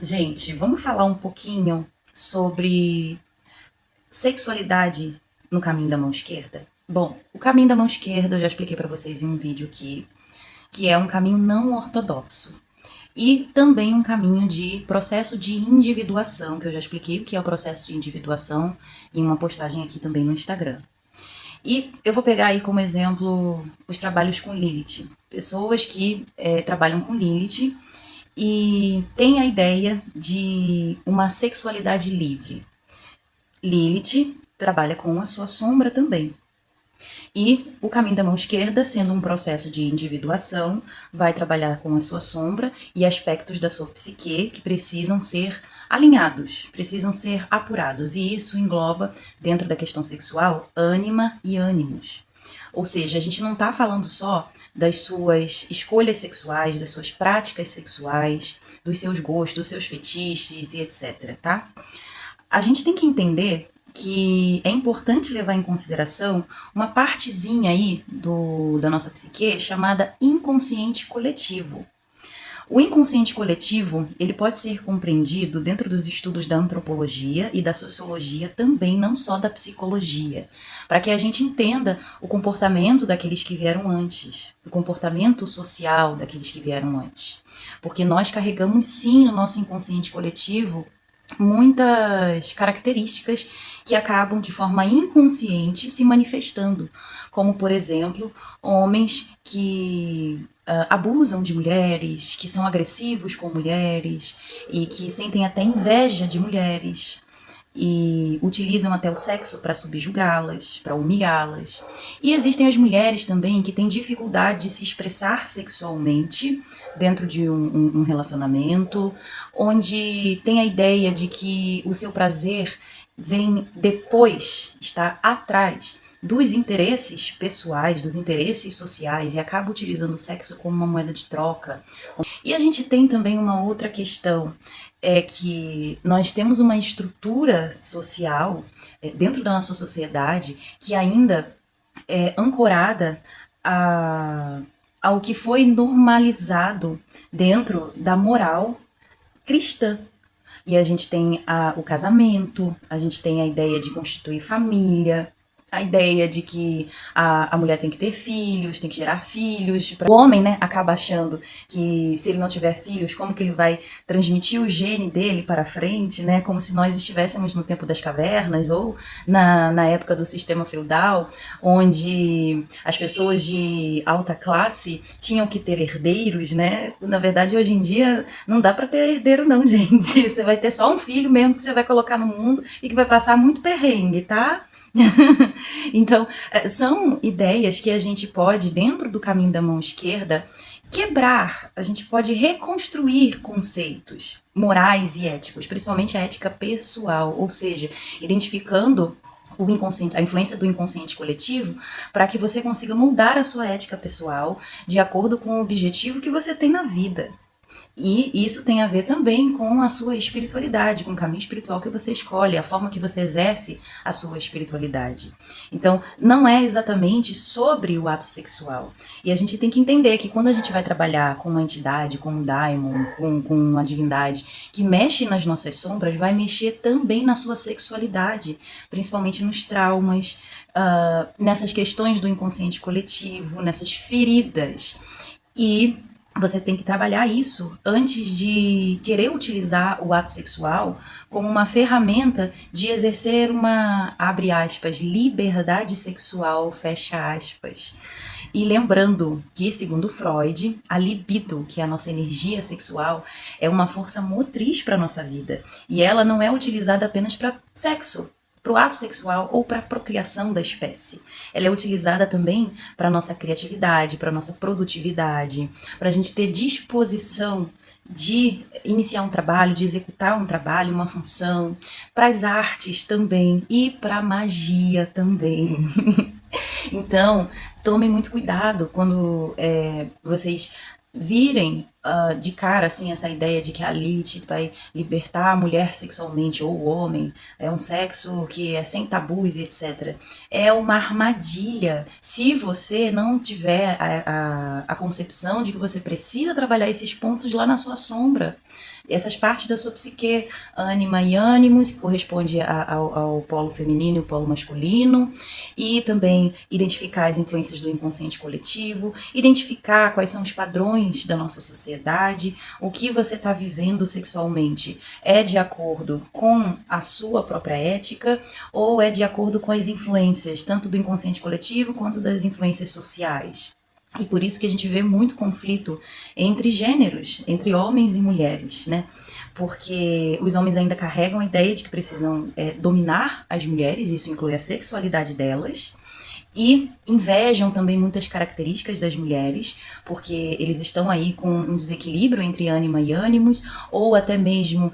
Gente, vamos falar um pouquinho sobre sexualidade no caminho da mão esquerda? Bom, o caminho da mão esquerda eu já expliquei para vocês em um vídeo aqui, que é um caminho não ortodoxo. E também um caminho de processo de individuação, que eu já expliquei o que é o processo de individuação em uma postagem aqui também no Instagram. E eu vou pegar aí como exemplo os trabalhos com Lilith. Pessoas que trabalham com Lilith e têm a ideia de uma sexualidade livre. Lilith trabalha com a sua sombra também. E o caminho da mão esquerda, sendo um processo de individuação, vai trabalhar com a sua sombra e aspectos da sua psique que precisam ser alinhados, precisam ser apurados. E isso engloba, dentro da questão sexual, ânima e ânimos. Ou seja, a gente não está falando só das suas escolhas sexuais, das suas práticas sexuais, dos seus gostos, dos seus fetiches e etc, tá? A gente tem que entender que é importante levar em consideração uma partezinha aí da nossa psique chamada inconsciente coletivo. O inconsciente coletivo, ele pode ser compreendido dentro dos estudos da antropologia e da sociologia também, não só da psicologia, para que a gente entenda o comportamento daqueles que vieram antes, o comportamento social daqueles que vieram antes. Porque nós carregamos sim no nosso inconsciente coletivo muitas características que acabam de forma inconsciente se manifestando, como por exemplo, homens que abusam de mulheres, que são agressivos com mulheres e que sentem até inveja de mulheres e utilizam até o sexo para subjugá-las, para humilhá-las. E existem as mulheres também que têm dificuldade de se expressar sexualmente dentro de um relacionamento, onde tem a ideia de que o seu prazer vem depois, está atrás dos interesses pessoais, dos interesses sociais e acaba utilizando o sexo como uma moeda de troca. E a gente tem também uma outra questão, é que nós temos uma estrutura social dentro da nossa sociedade que ainda é ancorada a, ao que foi normalizado dentro da moral cristã. E a gente tem o casamento, a gente tem a ideia de constituir família, a ideia de que a mulher tem que ter filhos, tem que gerar filhos. O homem, né, acaba achando que se ele não tiver filhos, como que ele vai transmitir o gene dele para frente, né? Como se nós estivéssemos no tempo das cavernas ou na época do sistema feudal, onde as pessoas de alta classe tinham que ter herdeiros, né? Na verdade, hoje em dia, não dá para ter herdeiro não, gente. Você vai ter só um filho mesmo que você vai colocar no mundo e que vai passar muito perrengue, tá? Então, são ideias que a gente pode, dentro do caminho da mão esquerda, quebrar, a gente pode reconstruir conceitos morais e éticos, principalmente a ética pessoal, ou seja, identificando o inconsciente, a influência do inconsciente coletivo, para que você consiga moldar a sua ética pessoal de acordo com o objetivo que você tem na vida. E isso tem a ver também com a sua espiritualidade, com o caminho espiritual que você escolhe, a forma que você exerce a sua espiritualidade. Então, não é exatamente sobre o ato sexual. E a gente tem que entender que quando a gente vai trabalhar com uma entidade, com um daimon, com uma divindade que mexe nas nossas sombras, vai mexer também na sua sexualidade, principalmente nos traumas, nessas questões do inconsciente coletivo, nessas feridas. E você tem que trabalhar isso antes de querer utilizar o ato sexual como uma ferramenta de exercer uma, abre aspas, liberdade sexual, fecha aspas. E lembrando que, segundo Freud, a libido, que é a nossa energia sexual, é uma força motriz para a nossa vida. E ela não é utilizada apenas para sexo, para o ato sexual ou para a procriação da espécie. Ela é utilizada também para a nossa criatividade, para a nossa produtividade, para a gente ter disposição de iniciar um trabalho, de executar um trabalho, uma função, para as artes também e para a magia também. Então, tomem muito cuidado quando vocês virem de cara assim essa ideia de que a Lilith vai libertar a mulher sexualmente ou o homem, é um sexo que é sem tabus e etc. É uma armadilha se você não tiver a concepção de que você precisa trabalhar esses pontos lá na sua sombra. essas partes da sua psique, ânima e ânimos, que corresponde ao polo feminino e o polo masculino, e também identificar as influências do inconsciente coletivo, identificar quais são os padrões da nossa sociedade, o que você está vivendo sexualmente é de acordo com a sua própria ética ou é de acordo com as influências, tanto do inconsciente coletivo quanto das influências sociais. E por isso que a gente vê muito conflito entre gêneros, entre homens e mulheres, né? Porque os homens ainda carregam a ideia de que precisam dominar as mulheres, isso inclui a sexualidade delas, e invejam também muitas características das mulheres, porque eles estão aí com um desequilíbrio entre ânima e ânimos, ou até mesmo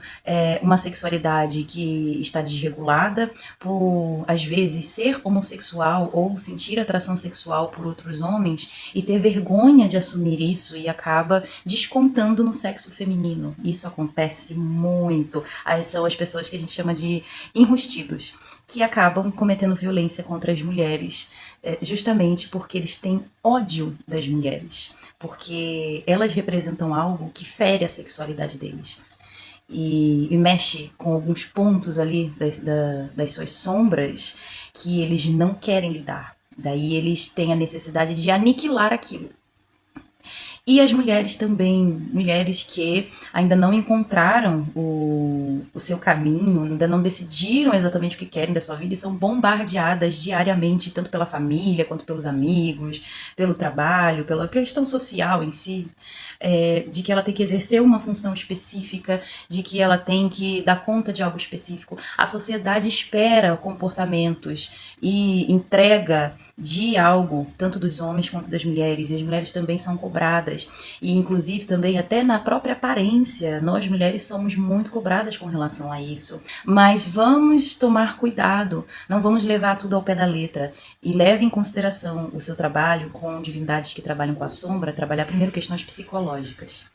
uma sexualidade que está desregulada por, às vezes, ser homossexual ou sentir atração sexual por outros homens e ter vergonha de assumir isso e acaba descontando no sexo feminino. Isso acontece muito. Aí são as pessoas que a gente chama de enrustidos, que acabam cometendo violência contra as mulheres, justamente porque eles têm ódio das mulheres, porque elas representam algo que fere a sexualidade deles. E mexe com alguns pontos ali das suas sombras que eles não querem lidar. Daí eles têm a necessidade de aniquilar aquilo. E as mulheres também, mulheres que ainda não encontraram o seu caminho, ainda não decidiram exatamente o que querem da sua vida e são bombardeadas diariamente, tanto pela família, quanto pelos amigos, pelo trabalho, pela questão social em si, de que ela tem que exercer uma função específica, de que ela tem que dar conta de algo específico. A sociedade espera comportamentos e entrega de algo, tanto dos homens quanto das mulheres, e as mulheres também são cobradas, e inclusive também até na própria aparência, nós mulheres somos muito cobradas com relação a isso, mas vamos tomar cuidado, não vamos levar tudo ao pé da letra, e leve em consideração o seu trabalho com divindades que trabalham com a sombra, trabalhar primeiro questões psicológicas.